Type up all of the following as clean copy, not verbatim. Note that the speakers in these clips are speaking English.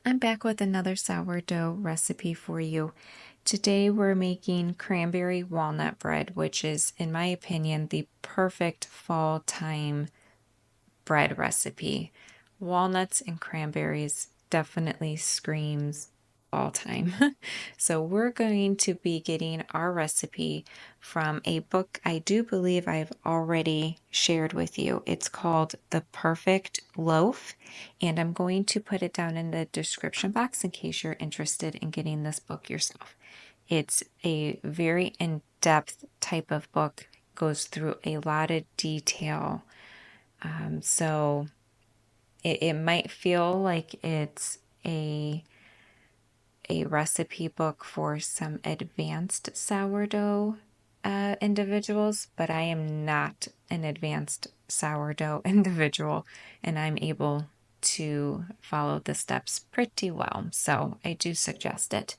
I'm back with another sourdough recipe for you. Today we're making cranberry walnut bread, which is, in my opinion, the perfect fall time bread recipe. Walnuts and cranberries definitely screams fall time. So we're going to be getting our recipe from a book I do believe I've already shared with you. It's called The Perfect Loaf, and I'm going to put it down in the description box in case you're interested in getting this book yourself. It's a very in-depth type of book, goes through a lot of detail. So it might feel like it's a recipe book for some advanced sourdough individuals, but I am not an advanced sourdough individual, and I'm able to follow the steps pretty well. So I do suggest it.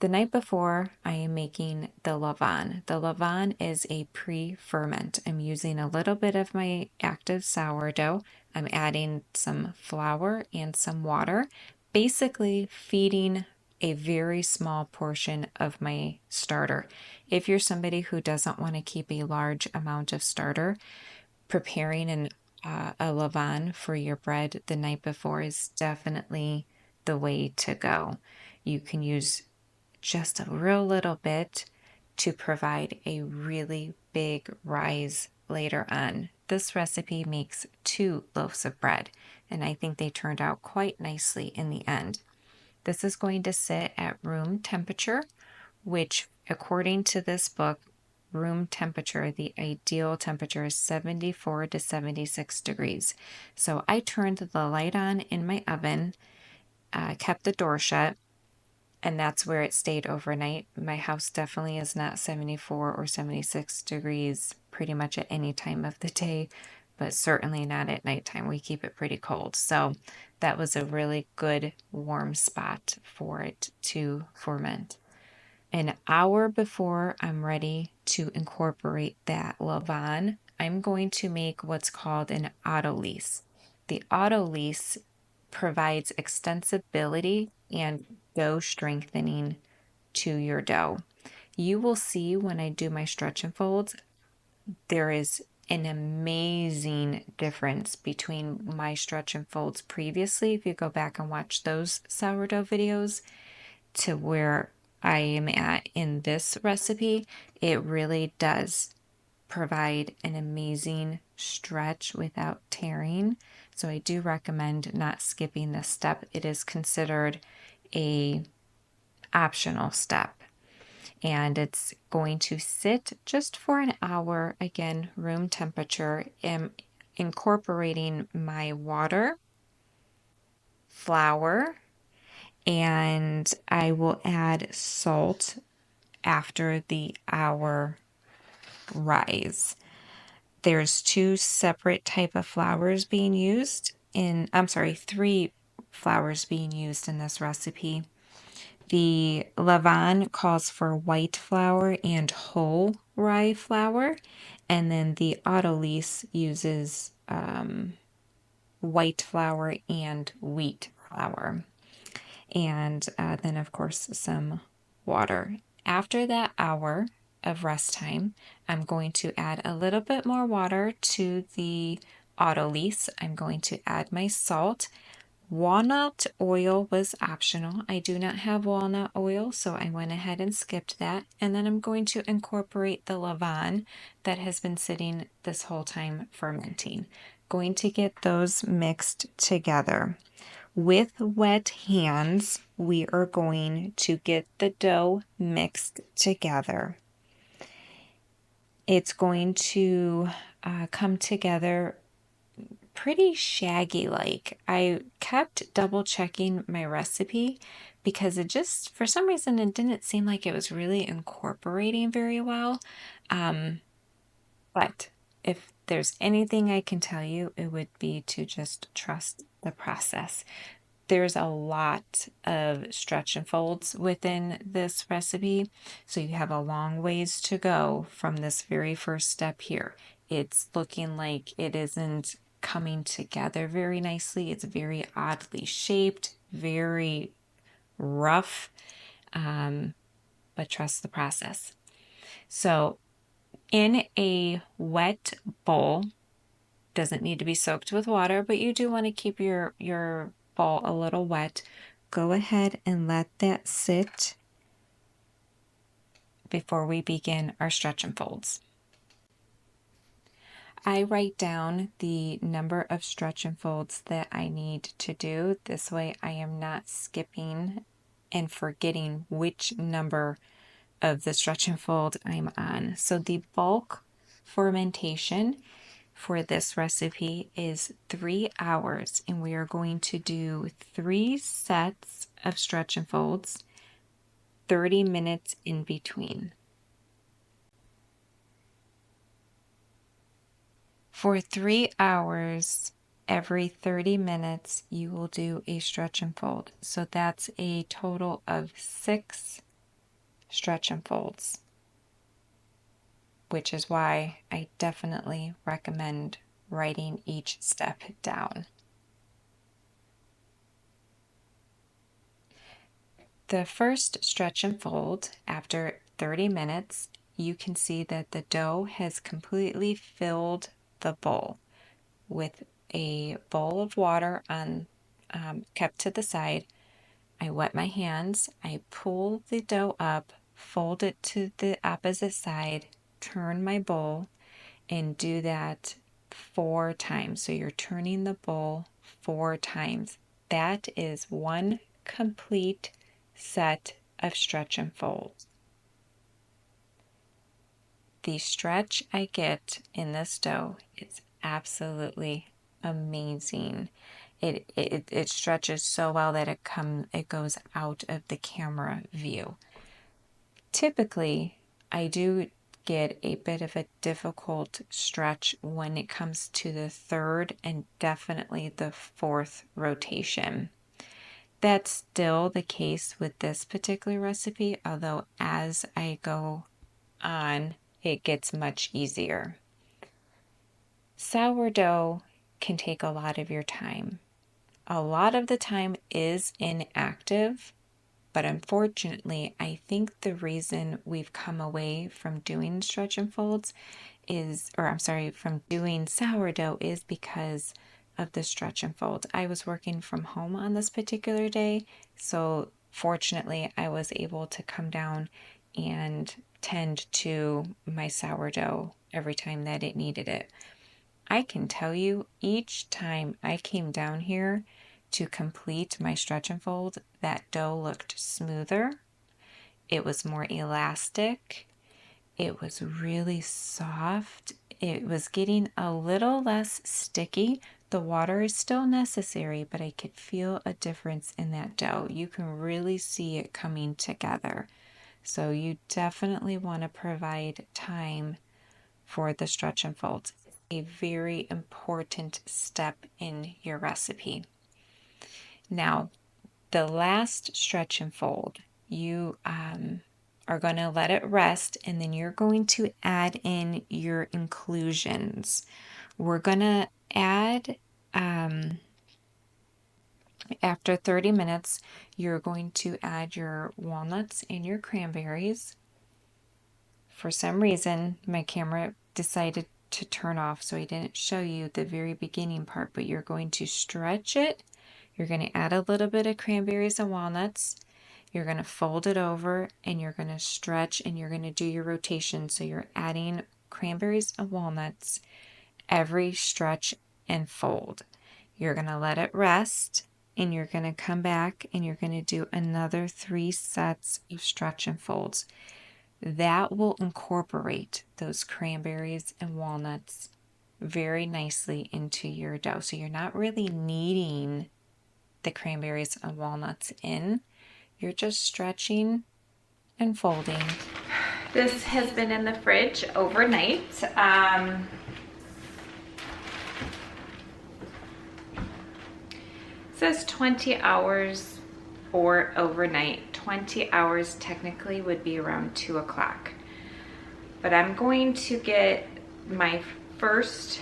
The night before, I am making the Levain. The Levain is a pre-ferment. I'm using a little bit of my active sourdough. I'm adding some flour and some water, basically feeding a very small portion of my starter. If you're somebody who doesn't want to keep a large amount of starter, preparing a levain for your bread the night before is definitely the way to go. You can use just a real little bit to provide a really big rise later on. This recipe makes 2 loaves of bread, and I think they turned out quite nicely in the end. This is going to sit at room temperature, which, according to this book, room temperature, the ideal temperature is 74 to 76 degrees. So I turned the light on in my oven, kept the door shut, and that's where it stayed overnight. My house definitely is not 74 or 76 degrees pretty much at any time of the day, but certainly not at nighttime. We keep it pretty cold. So that was a really good warm spot for it to ferment. An hour before I'm ready to incorporate that levain, I'm going to make what's called an autolyse. The autolyse provides extensibility and dough strengthening to your dough. You will see when I do my stretch and folds, there is an amazing difference between my stretch and folds previously. If you go back and watch those sourdough videos to where I am at in this recipe, it really does provide an amazing stretch without tearing. So I do recommend not skipping this step. It is considered a optional step. And it's going to sit just for an hour, again, room temperature. I'm incorporating my water, flour, and I will add salt after the hour rise. There's 2 separate type of flours being used in, I'm sorry, 3 flours being used in this recipe. The Levain calls for white flour and whole rye flour, and then the Autolyse uses white flour and wheat flour, and then of course some water. After that hour of rest time, I'm going to add a little bit more water to the Autolyse. I'm going to add my salt. Walnut oil was optional. I do not have walnut oil, so I went ahead and skipped that. And then I'm going to incorporate the levain that has been sitting this whole time fermenting. Going to get those mixed together. With wet hands, we are going to get the dough mixed together. It's going to come together pretty shaggy like. I kept double checking my recipe because it just, for some reason, it didn't seem like it was really incorporating very well. But if there's anything I can tell you, it would be to just trust the process. There's a lot of stretch and folds within this recipe, so you have a long ways to go from this very first step here. It's looking like it isn't coming together very nicely. It's very oddly shaped, very rough, but trust the process. So in a wet bowl, doesn't need to be soaked with water, but you do want to keep your bowl a little wet. Go ahead and let that sit before we begin our stretch and folds. I write down the number of stretch and folds that I need to do. This way I am not skipping and forgetting which number of the stretch and fold I'm on. So the bulk fermentation for this recipe is 3 hours, and we are going to do 3 sets of stretch and folds, 30 minutes in between. For 3 hours, every 30 minutes, you will do a stretch and fold. So that's a total of 6 stretch and folds, which is why I definitely recommend writing each step down. The first stretch and fold, after 30 minutes, you can see that the dough has completely filled the bowl with a bowl of water on kept to the side. I wet my hands, I pull the dough up, fold it to the opposite side, turn my bowl, and do that 4 times. So you're turning the bowl 4 times. That is 1 complete set of stretch and folds. The stretch I get in this dough is absolutely amazing. It stretches so well that it goes out of the camera view. Typically, I do get a bit of a difficult stretch when it comes to the 3rd and definitely the 4th rotation. That's still the case with this particular recipe, although as I go on, it gets much easier. Sourdough can take a lot of your time. A lot of the time is inactive, but unfortunately, I think the reason we've come away from doing stretch and folds from doing sourdough is because of the stretch and fold. I was working from home on this particular day, so fortunately, I was able to come down and tend to my sourdough every time that it needed it. I can tell you, each time I came down here to complete my stretch and fold, that dough looked smoother. It was more elastic. It was really soft. It was getting a little less sticky. The water is still necessary, but I could feel a difference in that dough. You can really see it coming together. So you definitely want to provide time for the stretch and folds. It's a very important step in your recipe. Now, the last stretch and fold, you are going to let it rest, and then you're going to add in your inclusions. We're going to add, after 30 minutes, you're going to add your walnuts and your cranberries. For some reason, my camera decided to turn off, so I didn't show you the very beginning part, but you're going to stretch it. You're going to add a little bit of cranberries and walnuts. You're going to fold it over, and you're going to stretch, and you're going to do your rotation. So you're adding cranberries and walnuts every stretch and fold. You're going to let it rest, and you're going to come back, and you're going to do another 3 sets of stretch and folds. That will incorporate those cranberries and walnuts very nicely into your dough. So you're not really kneading the cranberries and walnuts in. You're just stretching and folding. This has been in the fridge overnight. It says 20 hours or overnight. 20 hours technically would be around 2 o'clock. But I'm going to get my first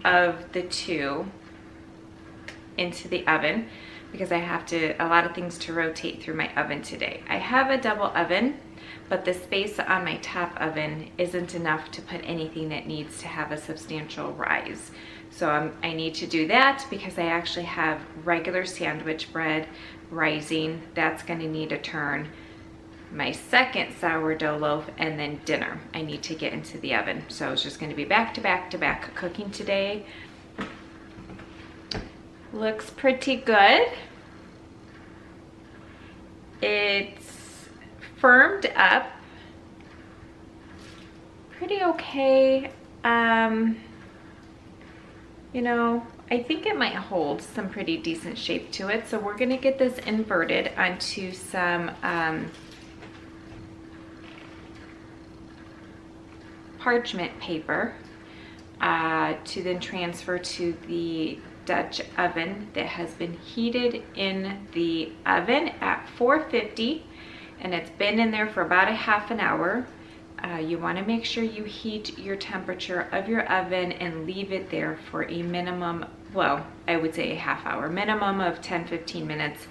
of the two into the oven because I have a lot of things to rotate through my oven today. I have a double oven, but the space on my top oven isn't enough to put anything that needs to have a substantial rise. So I need to do that because I actually have regular sandwich bread rising. That's going to need a turn. My second sourdough loaf, and then dinner I need to get into the oven. So it's just going to be back to back to back cooking today. Looks pretty good. It's firmed up pretty okay. You know, I think it might hold some pretty decent shape to it. So we're gonna get this inverted onto some parchment paper to then transfer to the Dutch oven that has been heated in the oven at 450, and it's been in there for about a half an hour. You want to make sure you heat your temperature of your oven and leave it there for a minimum, well, I would say a half hour, minimum of 10-15 minutes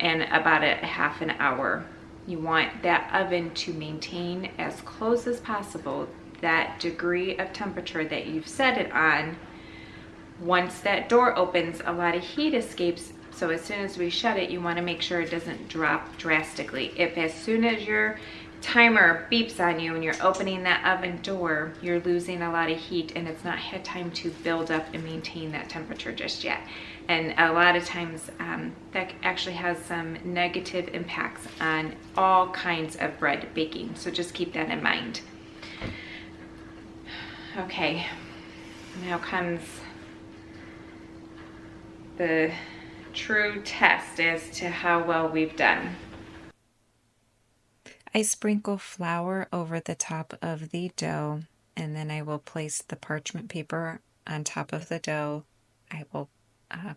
and about a half an hour. You want that oven to maintain as close as possible that degree of temperature that you've set it on. Once that door opens, a lot of heat escapes, so as soon as we shut it, you want to make sure it doesn't drop drastically. If as soon as your timer beeps on you and you're opening that oven door, you're losing a lot of heat and it's not had time to build up and maintain that temperature just yet. And a lot of times that actually has some negative impacts on all kinds of bread baking, so just keep that in mind. Okay, now comes the true test as to how well we've done. I sprinkle flour over the top of the dough, and then I will place the parchment paper on top of the dough. I will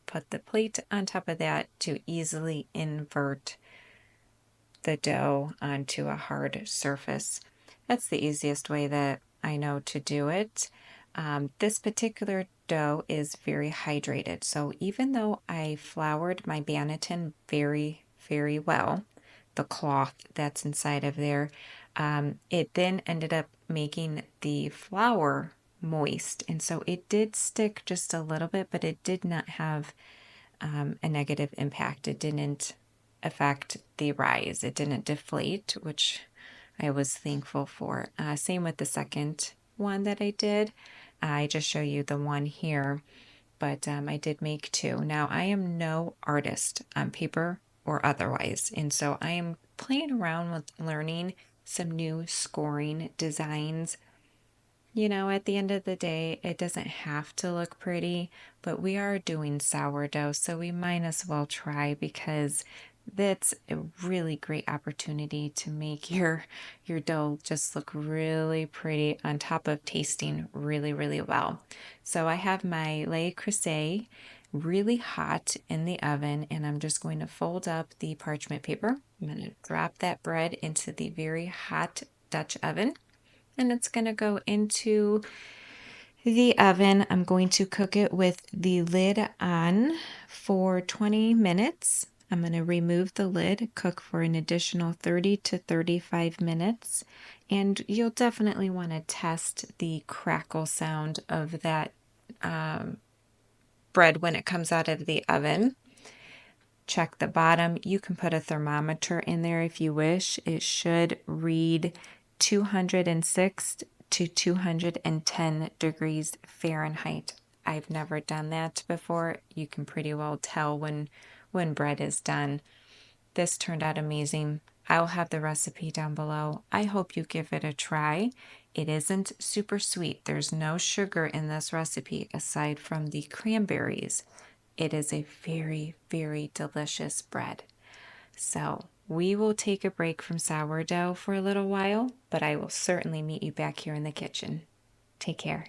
put the plate on top of that to easily invert the dough onto a hard surface. That's the easiest way that I know to do it. This particular dough is very hydrated, so even though I floured my banneton very, very well, the cloth that's inside of there, it then ended up making the flour moist, and so it did stick just a little bit, but it did not have a negative impact. It didn't affect the rise. It didn't deflate, which I was thankful for. Same with the second one that I did. I just show you the one here, but I did make two. Now, I am no artist on paper or otherwise, and so I am playing around with learning some new scoring designs. You know, at the end of the day, it doesn't have to look pretty, but we are doing sourdough, so we might as well try because that's a really great opportunity to make your dough just look really pretty on top of tasting really, really well. So I have my Le Creuset really hot in the oven, and I'm just going to fold up the parchment paper. I'm going to drop that bread into the very hot Dutch oven, and it's going to go into the oven. I'm going to cook it with the lid on for 20 minutes. I'm going to remove the lid, cook for an additional 30 to 35 minutes, and you'll definitely want to test the crackle sound of that bread when it comes out of the oven. Check the bottom. You can put a thermometer in there if you wish. It should read 206 to 210 degrees Fahrenheit. I've never done that before. You can pretty well tell when bread is done. This turned out amazing. I'll have the recipe down below. I hope you give it a try. It isn't super sweet. There's no sugar in this recipe aside from the cranberries. It is a very, very delicious bread. So we will take a break from sourdough for a little while, but I will certainly meet you back here in the kitchen. Take care.